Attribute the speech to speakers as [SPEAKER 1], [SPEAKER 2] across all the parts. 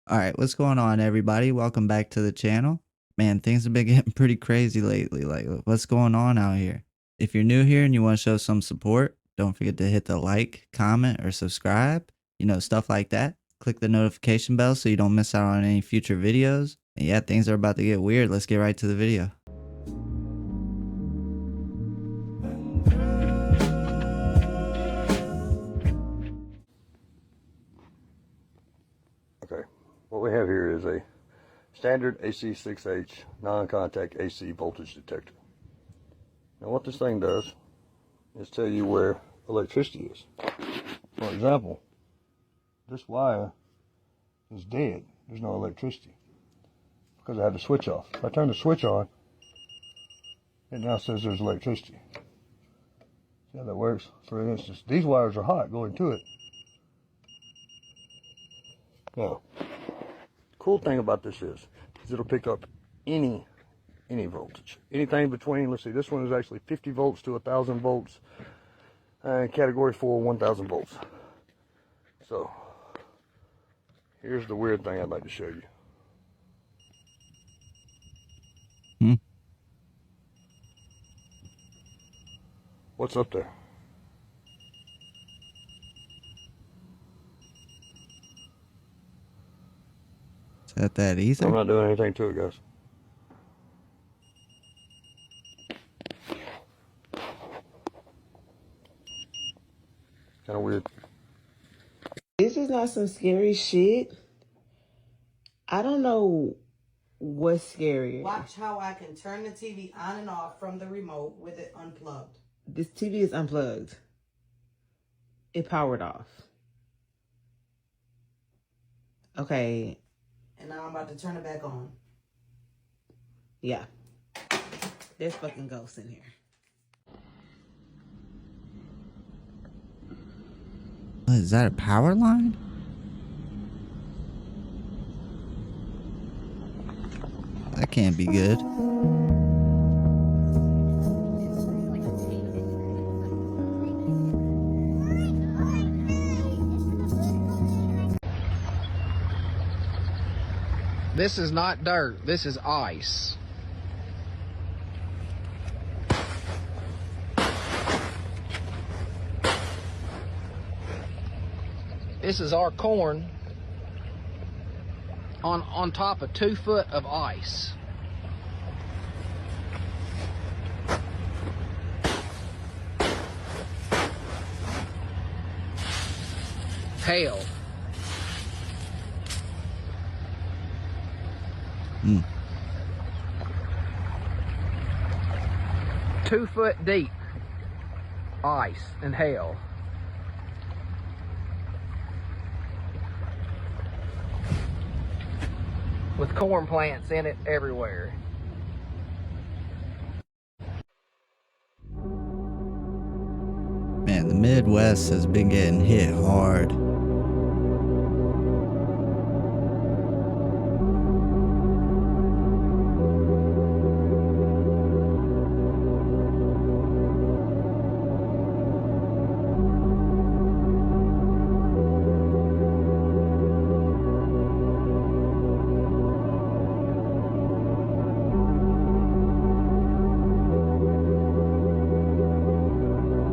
[SPEAKER 1] Alright, what's going on, everybody? Welcome back to the channel. Man, things have been getting pretty crazy lately. Like, what's going on out here? If you're new here and you want to show some support, don't forget to hit the like, comment, or subscribe. You know, stuff like that. Click the notification bell so you don't miss out on any future videos. And yeah, things are about to get weird. Let's get right to the video.
[SPEAKER 2] Okay, what we have here is a standard AC6H non-contact AC voltage detector. Now what this thing does is tell you where electricity is. For example, this wire is dead. There's no electricity because I had the switch off. If I turn the switch on, it now says there's electricity. See how that works? For instance, these wires are hot going to it. Now, cool thing about this is it'll pick up any voltage, anything between, let's see, this one is actually 50 volts to 1,000 volts, and category 4 1,000 volts. So here's the weird thing I'd like to show you. What's up there?
[SPEAKER 1] Is that ether?
[SPEAKER 2] I'm not doing anything to it, guys. Kind of weird.
[SPEAKER 3] This is not some scary shit. I don't know what's scarier.
[SPEAKER 4] Watch how I can turn the TV on and off from the remote with it unplugged.
[SPEAKER 3] This TV is unplugged. It powered off. Okay.
[SPEAKER 4] And now I'm about to turn it back on.
[SPEAKER 3] Yeah. There's fucking ghosts in here.
[SPEAKER 1] What, is that a power line? That can't be good.
[SPEAKER 5] This is not dirt, this is ice. This is our corn on top of 2 foot of ice. Hail. 2 foot deep ice and hail. With corn plants in it everywhere.
[SPEAKER 1] Man, the Midwest has been getting hit hard.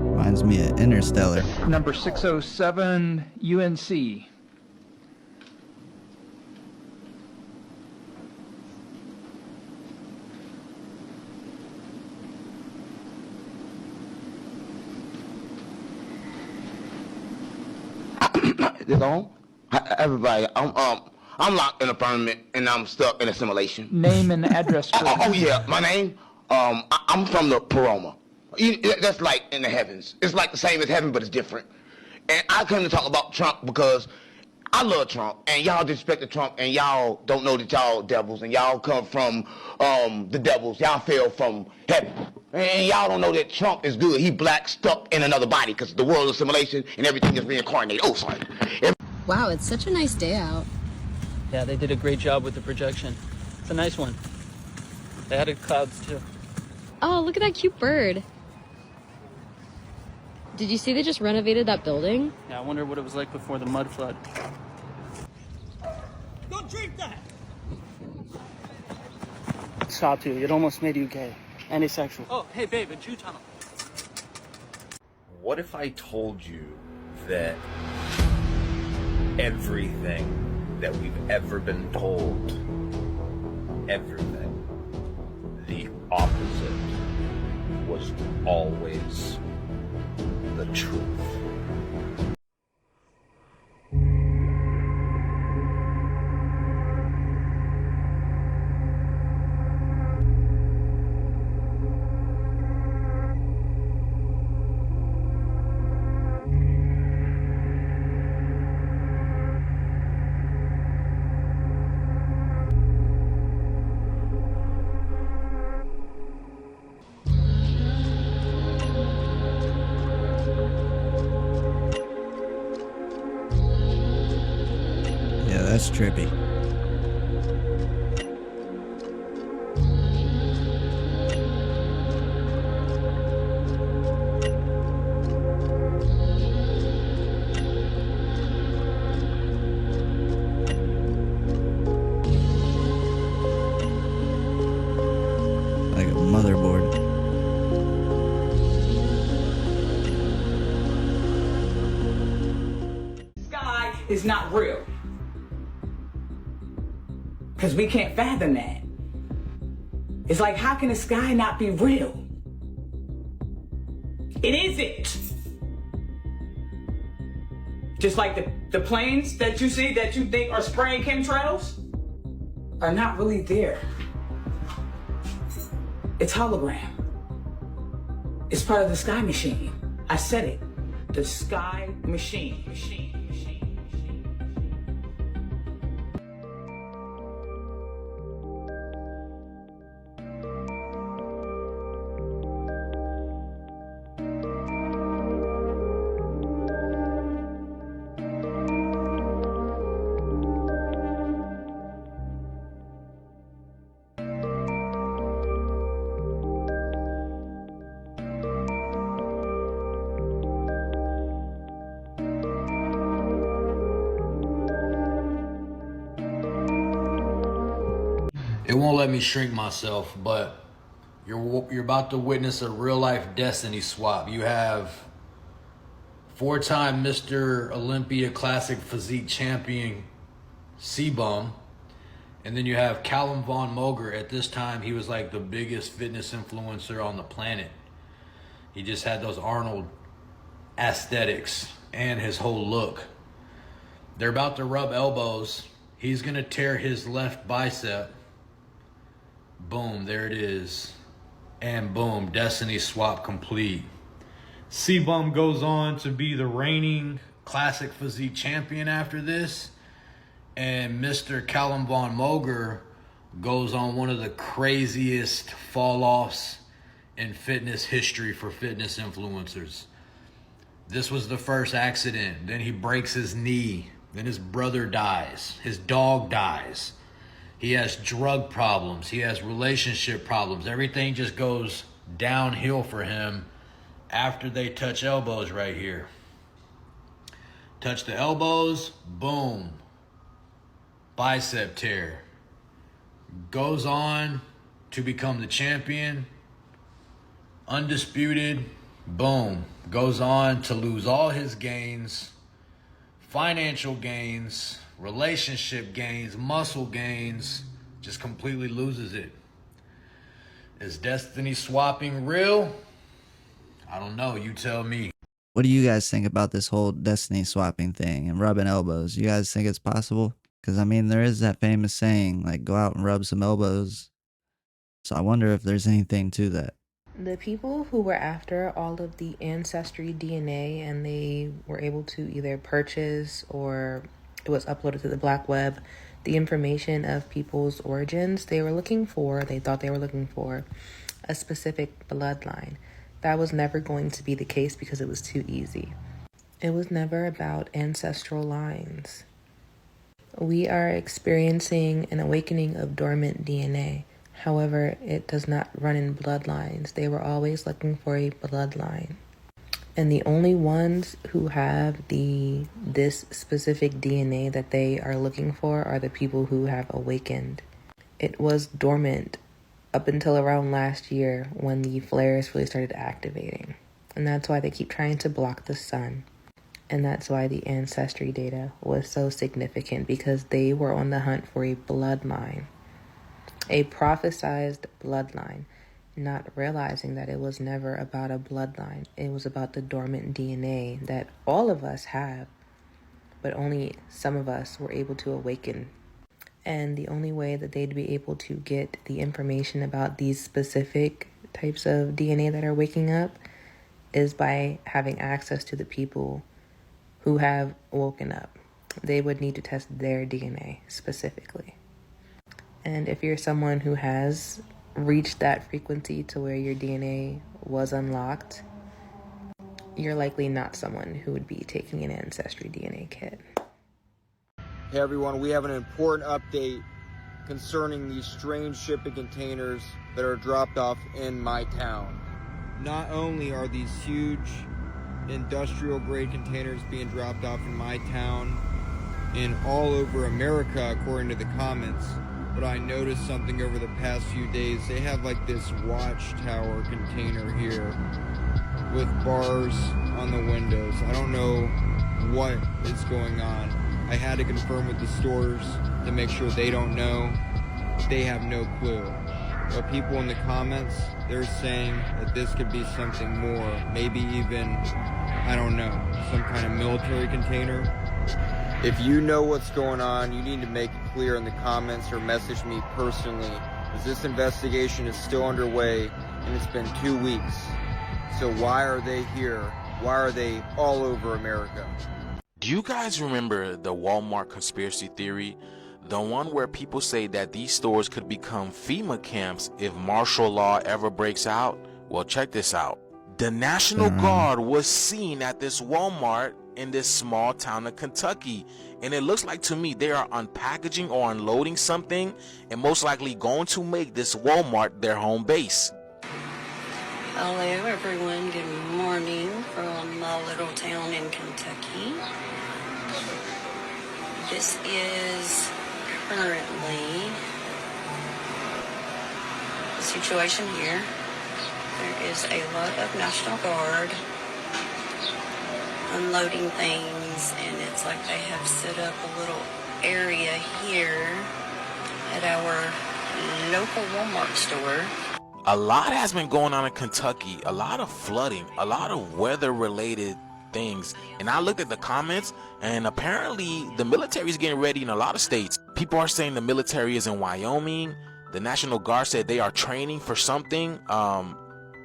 [SPEAKER 1] Reminds me of Interstellar.
[SPEAKER 6] Number 607 UNC.
[SPEAKER 7] This on? Everybody, I'm locked in a firmament and I'm stuck in a simulation.
[SPEAKER 6] Name and address.
[SPEAKER 7] Oh yeah, my name. I'm from the Paranormal. That's like in the heavens. It's like the same as heaven, but it's different. And I come to talk about Trump because I love Trump, and y'all disrespect Trump, and y'all don't know that y'all devils, and y'all come from the devils. Y'all fell from heaven, and y'all don't know that Trump is good. He black stuck in another body because the world is simulation and everything is reincarnated. Oh, sorry.
[SPEAKER 8] Wow, it's such a nice day out.
[SPEAKER 9] Yeah, they did a great job with the projection. It's a nice one. They added clouds too.
[SPEAKER 8] Oh, look at that cute bird. Did you see they just renovated that building?
[SPEAKER 9] Yeah, I wonder what it was like before the mud flood.
[SPEAKER 10] Don't Stop you. It almost made you gay and asexual.
[SPEAKER 9] Oh, hey, babe, a Jew tunnel.
[SPEAKER 11] What if I told you that everything that we've ever been told, everything, the opposite, was always the truth?
[SPEAKER 1] Yeah, that's trippy. Like a motherboard.
[SPEAKER 12] Sky is not real. Because we can't fathom that. It's like, how can the sky not be real? It isn't. Just like the planes that you see that you think are spraying chemtrails are not really there. It's hologram. It's part of the sky machine. I said it. The sky machine.
[SPEAKER 13] It won't let me shrink myself, but you're about to witness a real life destiny swap. You have 4-time Mr. Olympia Classic Physique Champion C-Bum, and then you have Callum Von Moger. At this time, he was like the biggest fitness influencer on the planet. He just had those Arnold aesthetics and his whole look. They're about to rub elbows. He's gonna tear his left bicep. Boom, there it is. And boom, destiny swap complete. C-Bum goes on to be the reigning classic physique champion after this. And Mr. Callum Von Moger goes on one of the craziest fall-offs in fitness history for fitness influencers. This was the first accident. Then he breaks his knee. Then his brother dies. His dog dies. He has drug problems. He has relationship problems. Everything just goes downhill for him after they touch elbows right here. Touch the elbows, boom. Bicep tear. Goes on to become the champion. Undisputed, boom. Goes on to lose all his gains, financial gains, relationship gains, muscle gains, just completely loses it. Is destiny swapping real? I don't know, you tell me.
[SPEAKER 1] What do you guys think about this whole destiny swapping thing and rubbing elbows? You guys think it's possible? Because, I mean, there is that famous saying, like, go out and rub some elbows. So I wonder if there's anything to that.
[SPEAKER 14] The people who were after all of the ancestry DNA and they were able to either purchase or it was uploaded to the black web, the information of people's origins, they thought they were looking for a specific bloodline. That was never going to be the case because it was too easy. It was never about ancestral lines. We are experiencing an awakening of dormant DNA. However, it does not run in bloodlines. They were always looking for a bloodline. And the only ones who have this specific DNA that they are looking for are the people who have awakened. It was dormant up until around last year when the flares really started activating. And that's why they keep trying to block the sun. And that's why the ancestry data was so significant, because they were on the hunt for a bloodline, a prophesized bloodline, not realizing that it was never about a bloodline. It was about the dormant DNA that all of us have, but only some of us were able to awaken. And the only way that they'd be able to get the information about these specific types of DNA that are waking up is by having access to the people who have woken up. They would need to test their DNA specifically. And if you're someone who has reached that frequency to where your DNA was unlocked, you're likely not someone who would be taking an ancestry DNA kit.
[SPEAKER 15] Hey everyone, we have an important update concerning these strange shipping containers that are dropped off in my town. Not only are these huge industrial grade containers being dropped off in my town and all over America according to the comments, but I noticed something over the past few days. They have like this watchtower container here with bars on the windows. I don't know what is going on. I had to confirm with the stores to make sure they don't know. They have no clue. But people in the comments, they're saying that this could be something more. Maybe even, I don't know, some kind of military container. If you know what's going on, you need to make it clear in the comments or message me personally, because this investigation is still underway and it's been 2 weeks. So why are they here? Why are they all over America?
[SPEAKER 16] Do you guys remember the Walmart conspiracy theory? The one where people say that these stores could become FEMA camps if martial law ever breaks out? Well, check this out. The National Guard was seen at this Walmart in this small town of Kentucky, and it looks like to me they are unpackaging or unloading something and most likely going to make this Walmart their home base.
[SPEAKER 17] Hello everyone, good morning from my little town in Kentucky. This is currently the situation here. There is a lot of National Guard unloading things, and it's like they have set up a little area here at our local Walmart store.
[SPEAKER 16] A lot has been going on in Kentucky, a lot of flooding, a lot of weather related things. And I looked at the comments, and apparently the military is getting ready in a lot of states. People are saying the military is in Wyoming. The National Guard said they are training for something,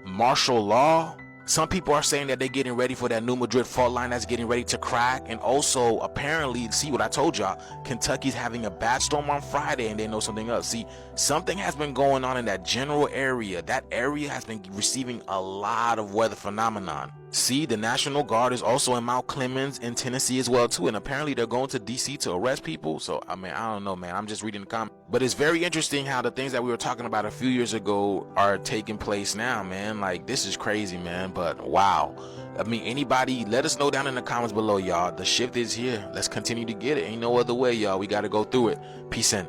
[SPEAKER 16] martial law. Some people are saying that they're getting ready for that New Madrid fault line that's getting ready to crack. And also, apparently, see what I told y'all, Kentucky's having a bad storm on Friday, and they know something else. See, something has been going on in that general area. That area has been receiving a lot of weather phenomenon. See, the National Guard is also in Mount Clemens in Tennessee as well too, and apparently they're going to DC to arrest people. So I mean, I don't know, man, I'm just reading the comments. But it's very interesting how the things that we were talking about a few years ago are taking place now, man. Like, this is crazy, man. But wow, I mean, anybody, let us know down in the comments below, y'all. The shift is here. Let's continue to get it. Ain't no other way, y'all. We got to go through it. Peace in.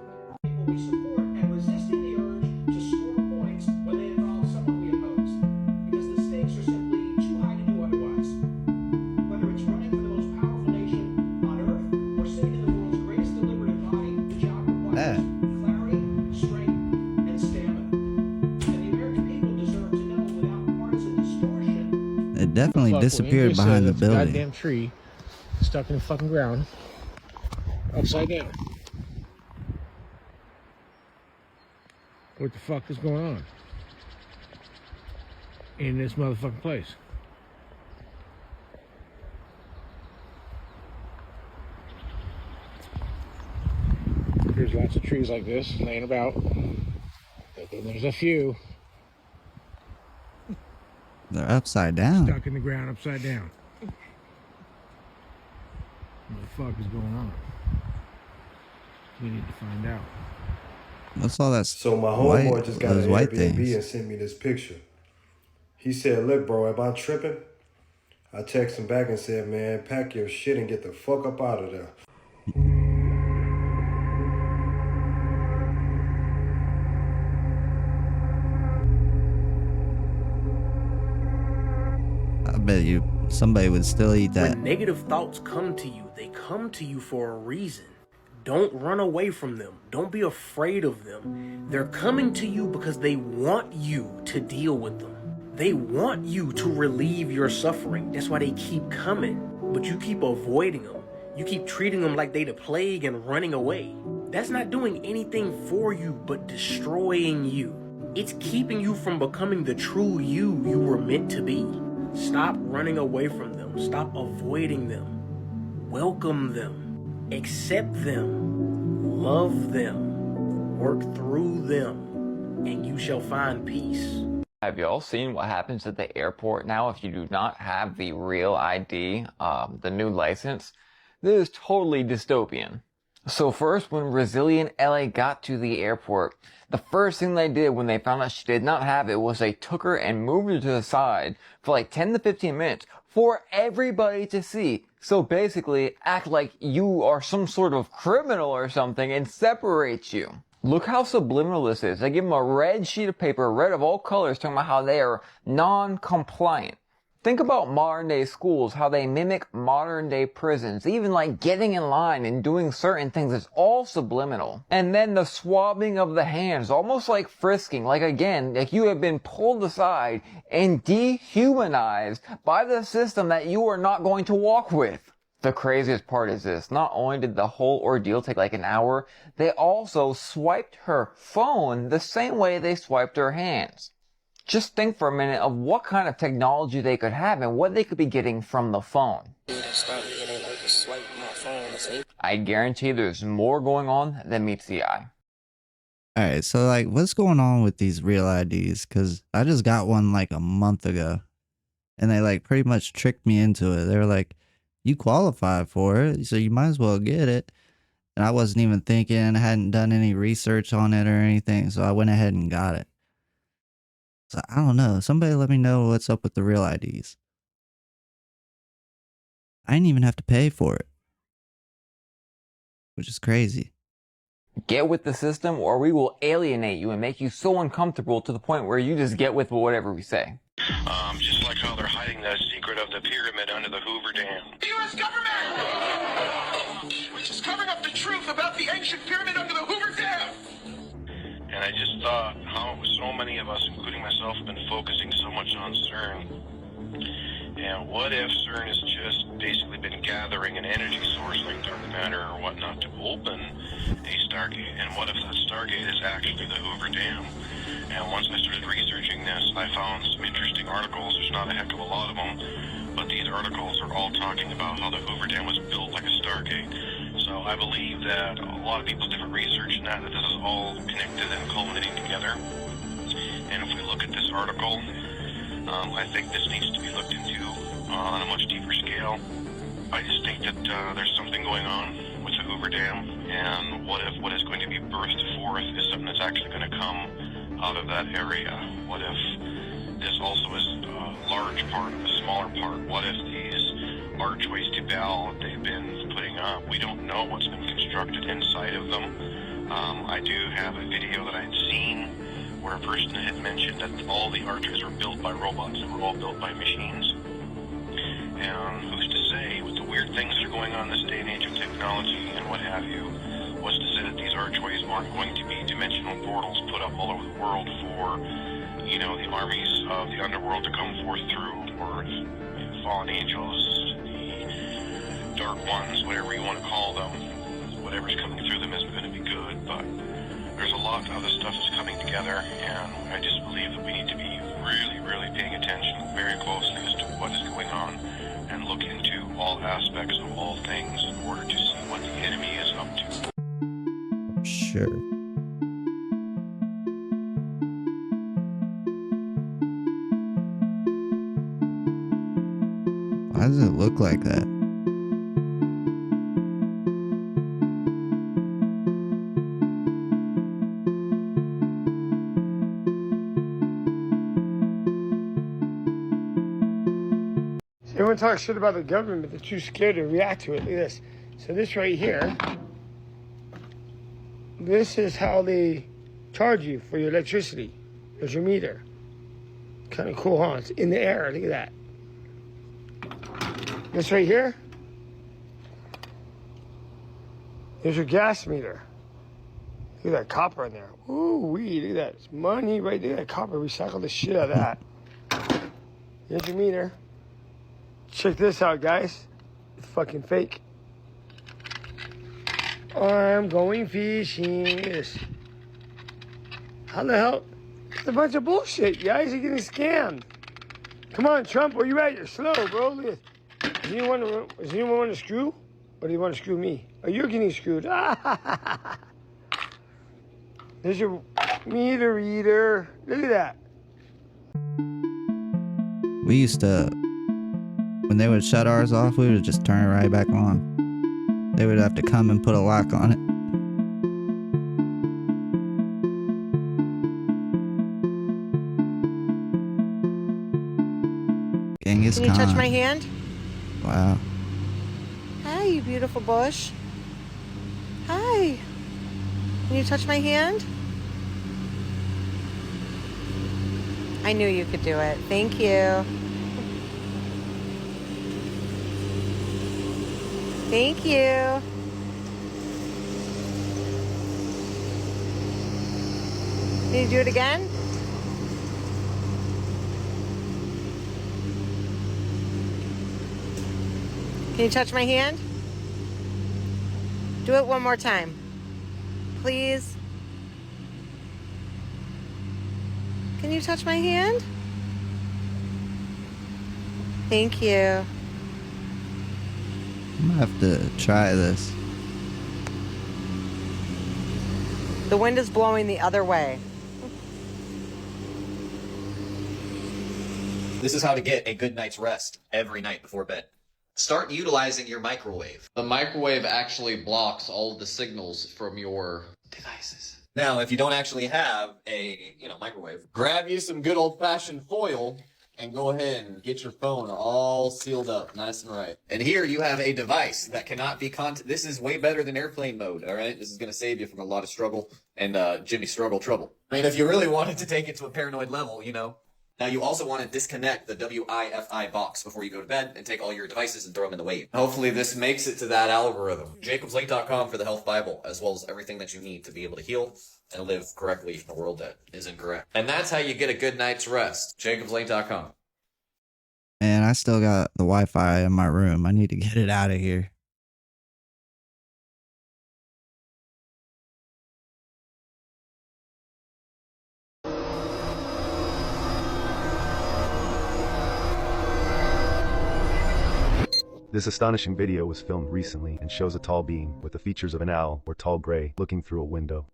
[SPEAKER 1] It definitely disappeared behind the building.
[SPEAKER 18] Goddamn tree stuck in the fucking ground, upside down. What the fuck is going on in this motherfucking place? There's lots of trees like this laying about. There's a few.
[SPEAKER 1] They're upside down.
[SPEAKER 18] Stuck in the ground, upside down. What the fuck is going on? We need to find out.
[SPEAKER 1] What's all that?
[SPEAKER 19] So my homeboy just got an
[SPEAKER 1] white
[SPEAKER 19] Airbnb
[SPEAKER 1] things.
[SPEAKER 19] and sent me this picture. He said, "Look, bro, am I tripping? I texted him back and said, man, pack your shit and get the fuck up out of there.
[SPEAKER 1] I bet you somebody would still eat that.
[SPEAKER 20] When negative thoughts come to you, they come to you for a reason. Don't run away from them. Don't be afraid of them. They're coming to you because they want you to deal with them. They want you to relieve your suffering. That's why they keep coming. But you keep avoiding them. You keep treating them like they the plague and running away. That's not doing anything for you but destroying you. It's keeping you from becoming the true you were meant to be. Stop running away from them. Stop avoiding them. Welcome them. Accept them. Love them. Work through them. And you shall find peace.
[SPEAKER 21] Have y'all seen what happens at the airport now if you do not have the real ID, the new license? This is totally dystopian. So first, when Resilient LA got to the airport, the first thing they did when they found out she did not have it was they took her and moved her to the side for like 10 to 15 minutes for everybody to see. So basically, act like you are some sort of criminal or something and separate you. Look how subliminal this is. They give them a red sheet of paper, red of all colors, talking about how they are non-compliant. Think about modern day schools, how they mimic modern day prisons, even like getting in line and doing certain things. It's all subliminal. And then the swabbing of the hands, almost like frisking, like again, like you have been pulled aside and dehumanized by the system that you are not going to walk with. The craziest part is this. Not only did the whole ordeal take like an hour, they also swiped her phone the same way they swiped her hands. Just think for a minute of what kind of technology they could have and what they could be getting from the phone. I guarantee there's more going on than meets the eye.
[SPEAKER 1] Alright, so like what's going on with these real IDs? Cause I just got one like a month ago and they like pretty much tricked me into it. They were like, you qualify for it, so you might as well get it. And I wasn't even thinking, I hadn't done any research on it or anything, so I went ahead and got it. So I don't know. Somebody let me know what's up with the real IDs. I didn't even have to pay for it, which is crazy.
[SPEAKER 21] Get with the system or we will alienate you and make you so uncomfortable to the point where you just get with whatever we say.
[SPEAKER 22] Just like how they're hiding the secret of the pyramid under the Hoover Dam.
[SPEAKER 23] The U.S. government! Which is covering up the truth about the ancient pyramid under the Hoover Dam!
[SPEAKER 22] And I just thought how so many of us, including myself, have been focusing so much on CERN. And what if CERN has just basically been gathering an energy source like dark matter or whatnot to open a stargate? And what if that stargate is actually the Hoover Dam? And once I started researching this, I found some interesting articles. There's not a heck of a lot of them, but these articles are all talking about how the Hoover Dam was built like a stargate. So I believe that a lot of people's different research and that this is all connected and culminating together. And if we look at this article, I think this needs to be looked into on a much deeper scale. I just think that there's something going on with the Hoover Dam, and what if what is going to be birthed forth is something that's actually going to come out of that area? What if this also is a large part, a smaller part? What if these archways to Bell they've been putting up, we don't know what's been constructed inside of them. I do have a video that I'd seen where a person had mentioned that all the archways were built by robots, they were all built by machines. And who's to say, with the weird things that are going on this day and age of technology and what have you, what's to say that these archways aren't going to be dimensional portals put up all over the world for, you know, the armies of the underworld to come forth through, or the fallen angels, the dark ones, whatever you want to call them. Whatever's coming through them is going to be good, but there's a lot of other stuff that's coming together, and I just believe that we need to be really, really paying attention very closely as to what is going on and look into all aspects of all things in order to see what the enemy is up to.
[SPEAKER 1] Sure. Why does it look like that?
[SPEAKER 10] So
[SPEAKER 2] want to talk shit about the government, but they're too scared to react to it. Look at this. So this right here, this is how they charge you for your electricity. There's your meter. Kind of cool, huh? It's in the air. Look at that. This right here, there's your gas meter. Look at that copper in there. Ooh, wee, look at that. It's money right there. That copper, recycle the shit out of that. Here's your meter. Check this out, guys. It's fucking fake. I'm going fishing. Look at this. How the hell? It's a bunch of bullshit, guys. You're getting scammed. Come on, Trump, where you at? You're slow, bro. Look at this. Does anyone want to screw? Or do you want to screw me? Oh, you're getting screwed. There's your meter reader. Look at that.
[SPEAKER 1] We used to, when they would shut ours off, we would just turn it right back on. They would have to come and put a lock on it. Genghis
[SPEAKER 3] Can you touch
[SPEAKER 1] Khan.
[SPEAKER 3] my hand?
[SPEAKER 1] Wow.
[SPEAKER 3] Hi, you beautiful bush. Hi. Can you touch my hand? I knew you could do it. Thank you. Thank you. Can you do it again? Can you touch my hand? Do it one more time. Please. Can you touch my hand? Thank you.
[SPEAKER 1] I'm gonna have to try this.
[SPEAKER 3] The wind is blowing the other way.
[SPEAKER 4] This is how to get a good night's rest every night before bed. Start utilizing your microwave.
[SPEAKER 24] The microwave actually blocks all of the signals from your
[SPEAKER 4] devices. Now, if you don't actually have a, microwave, grab you some good old-fashioned foil and go ahead and get your phone all sealed up, nice and right. And here you have a device that cannot be this is way better than airplane mode, all right? This is going to save you from a lot of struggle and Jimmy struggle trouble. I mean, if you really wanted to take it to a paranoid level, Now, you also want to disconnect the Wi-Fi box before you go to bed and take all your devices and throw them in the wave. Hopefully this makes it to that algorithm. JacobsLink.com for the Health Bible, as well as everything that you need to be able to heal and live correctly in a world that is incorrect. And that's how you get a good night's rest. JacobsLink.com.
[SPEAKER 1] Man, I still got the Wi-Fi in my room. I need to get it out of here.
[SPEAKER 25] This astonishing video was filmed recently and shows a tall being with the features of an owl or tall gray looking through a window.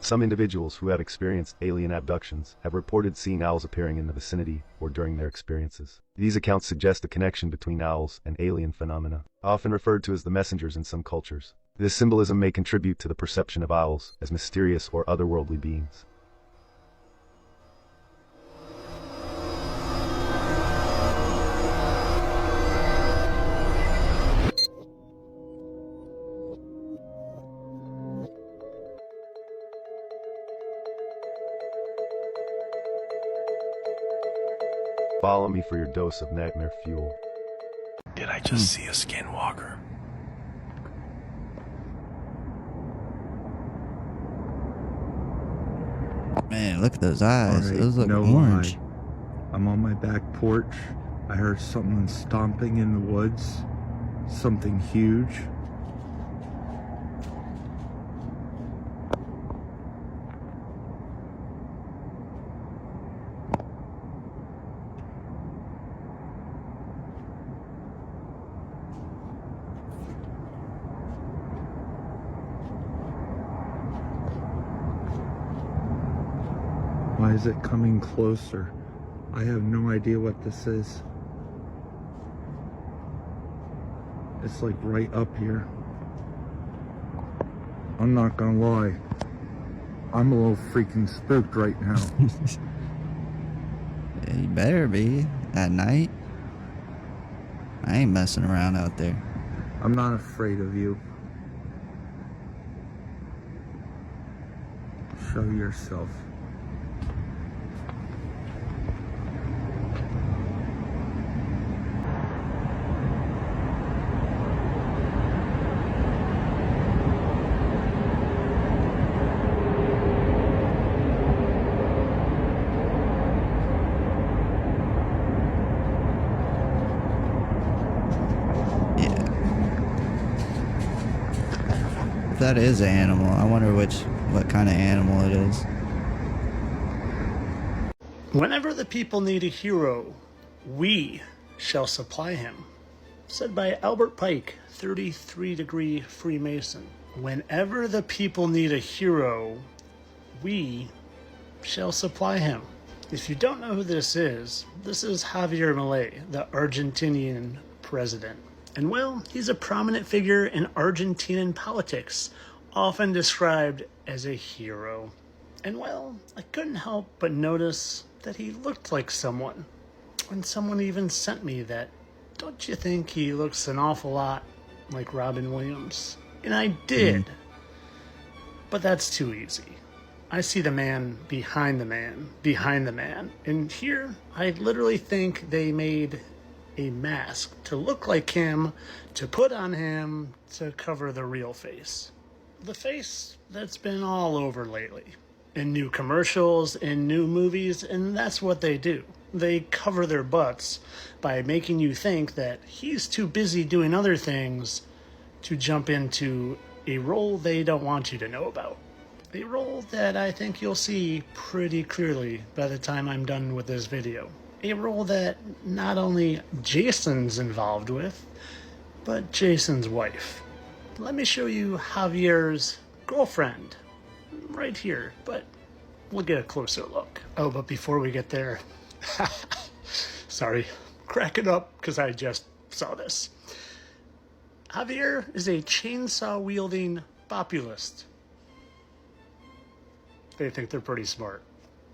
[SPEAKER 25] Some individuals who have experienced alien abductions have reported seeing owls appearing in the vicinity or during their experiences. These accounts suggest a connection between owls and alien phenomena, often referred to as the messengers in some cultures. This symbolism may contribute to the perception of owls as mysterious or otherworldly beings. Follow me for your dose of nightmare fuel.
[SPEAKER 26] Did I just see a Skinwalker?
[SPEAKER 1] Man, look at those eyes.
[SPEAKER 27] All right,
[SPEAKER 1] Those look
[SPEAKER 27] no
[SPEAKER 1] orange.
[SPEAKER 27] lie. I'm on my back porch. I heard someone stomping in the woods. Something huge. Why is it coming closer? I have no idea what this is. It's like right up here. I'm not gonna lie. I'm a little freaking spooked right now.
[SPEAKER 1] Yeah, you better be at night. I ain't messing around out there.
[SPEAKER 27] I'm not afraid of you. Show yourself.
[SPEAKER 1] If that is an animal, I wonder what kind of animal it is.
[SPEAKER 20] Whenever the people need a hero, we shall supply him. Said by Albert Pike, 33-degree Freemason. Whenever the people need a hero, we shall supply him. If you don't know who this is Javier Milei, the Argentinian president. And well, he's a prominent figure in Argentinian politics, often described as a hero. And well, I couldn't help but notice that he looked like someone. And someone even sent me that, don't you think he looks an awful lot like Robin Williams? And I did. But that's too easy. I see the man behind the man, behind the man. And here, I literally think they made a mask to look like him, to put on him, to cover the real face. The face that's been all over lately. In new commercials, in new movies, and that's what they do. They cover their butts by making you think that he's too busy doing other things to jump into a role they don't want you to know about. A role that I think you'll see pretty clearly by the time I'm done with this video. A role that not only Jason's involved with, but Jason's wife. Let me show you Javier's girlfriend right here, but we'll get a closer look. Oh, but before we get there, sorry, cracking up because I just saw this. Javier is a chainsaw-wielding populist. They think they're pretty smart,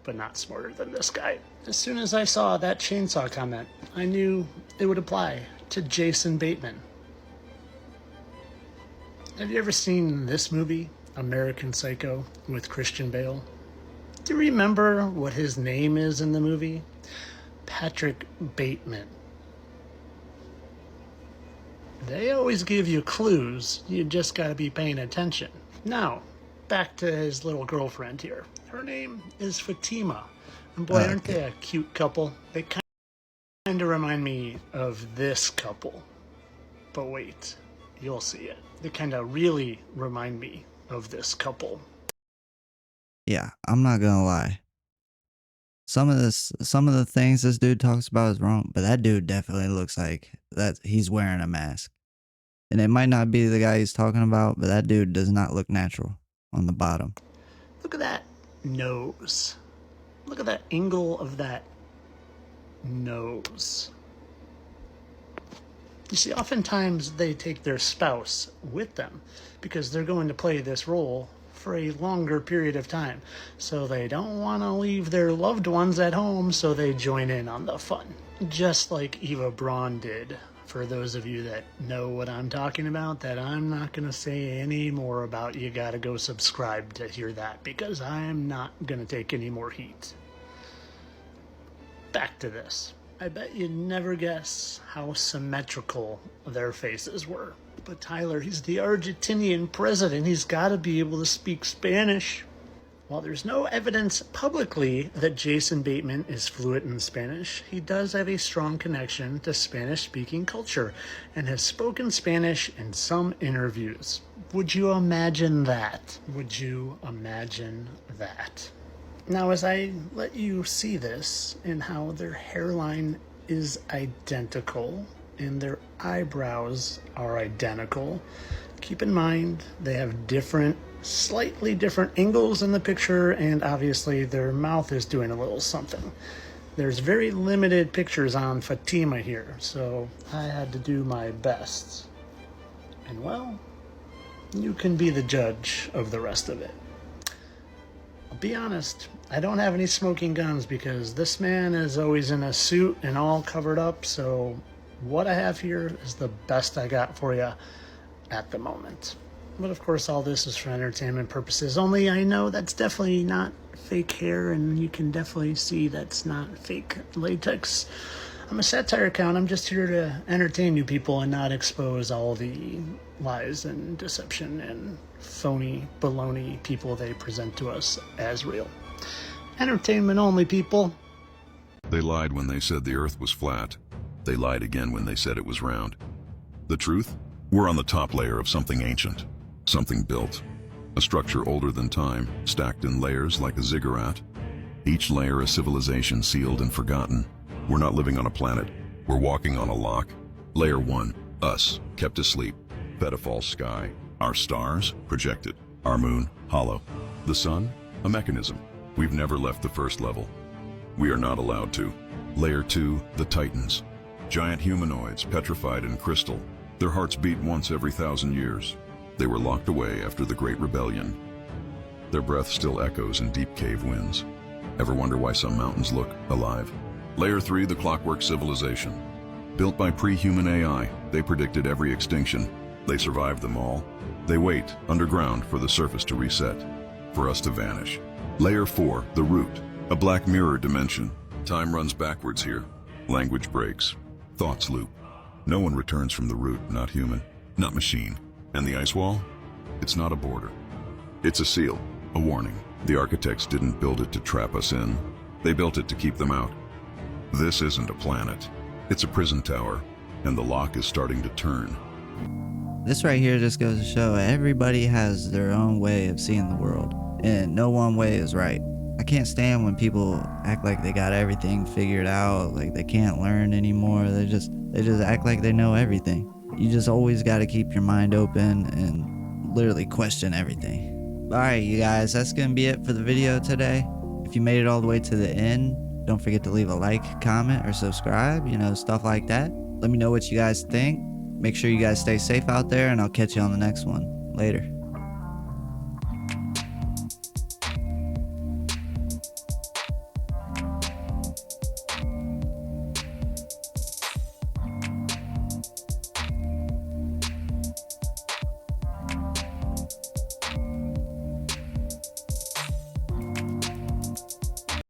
[SPEAKER 20] but not smarter than this guy. As soon as I saw that chainsaw comment, I knew it would apply to Jason Bateman. Have you ever seen this movie, American Psycho, with Christian Bale? Do you remember what his name is in the movie? Patrick Bateman. They always give you clues, you just gotta be paying attention. Now, back to his little girlfriend here. Her name is Fatima. And boy, aren't they a cute couple? They kind of remind me of this couple. But wait, you'll see it. They kind of really remind me of this couple.
[SPEAKER 1] Yeah, I'm not gonna lie. Some of the things this dude talks about is wrong, but that dude definitely looks like that he's wearing a mask. And it might not be the guy he's talking about, but that dude does not look natural on the bottom.
[SPEAKER 20] Look at that nose. Look at that angle of that nose. You see, oftentimes they take their spouse with them because they're going to play this role for a longer period of time. So they don't want to leave their loved ones at home, so they join in on the fun. Just like Eva Braun did. For those of you that know what I'm talking about, that I'm not going to say any more about, you got to go subscribe to hear that, because I'm not going to take any more heat. Back to this. I bet you'd never guess how symmetrical their faces were. But Tyler, he's the Argentinian president. He's got to be able to speak Spanish. While there's no evidence publicly that Jason Bateman is fluent in Spanish, he does have a strong connection to Spanish-speaking culture and has spoken Spanish in some interviews. Would you imagine that? Would you imagine that? Now, as I let you see this and how their hairline is identical and their eyebrows are identical, keep in mind they have slightly different angles in the picture, and obviously their mouth is doing a little something. There's very limited pictures on Fatima here, so I had to do my best. And well, you can be the judge of the rest of it. I'll be honest, I don't have any smoking guns because this man is always in a suit and all covered up, so what I have here is the best I got for you at the moment. But of course, all this is for entertainment purposes, only I know that's definitely not fake hair, and you can definitely see that's not fake latex. I'm a satire account. I'm just here to entertain you people and not expose all the lies and deception and phony baloney people they present to us as real. Entertainment only, people.
[SPEAKER 5] They lied when they said the earth was flat. They lied again when they said it was round. The truth? We're on the top layer of something ancient, something built. A structure older than time, stacked in layers like a ziggurat. Each layer a civilization sealed and forgotten. We're not living on a planet. We're walking on a lock. Layer 1, us, kept asleep, fed a false sky. Our stars, projected. Our moon, hollow. The sun, a mechanism. We've never left the first level. We are not allowed to. Layer 2, the Titans. Giant humanoids, petrified in crystal. Their hearts beat once every 1,000 years. They were locked away after the Great Rebellion. Their breath still echoes in deep cave winds. Ever wonder why some mountains look alive? Layer 3, the Clockwork Civilization. Built by pre-human AI, they predicted every extinction. They survived them all. They wait underground for the surface to reset, for us to vanish. Layer 4, the Root, a black mirror dimension. Time runs backwards here. Language breaks. Thoughts loop. No one returns from the Root, not human, not machine. And the ice wall? It's not a border. It's a seal, a warning. The architects didn't build it to trap us in. They built it to keep them out. This isn't a planet. It's a prison tower, and the lock is starting to turn.
[SPEAKER 1] This right here just goes to show everybody has their own way of seeing the world, and no one way is right. I can't stand when people act like they got everything figured out, like they can't learn anymore. They just act like they know everything. You just always got to keep your mind open and literally question everything. Alright, you guys, that's going to be it for the video today. If you made it all the way to the end, don't forget to leave a like, comment, or subscribe, stuff like that. Let me know what you guys think. Make sure you guys stay safe out there, and I'll catch you on the next one. Later.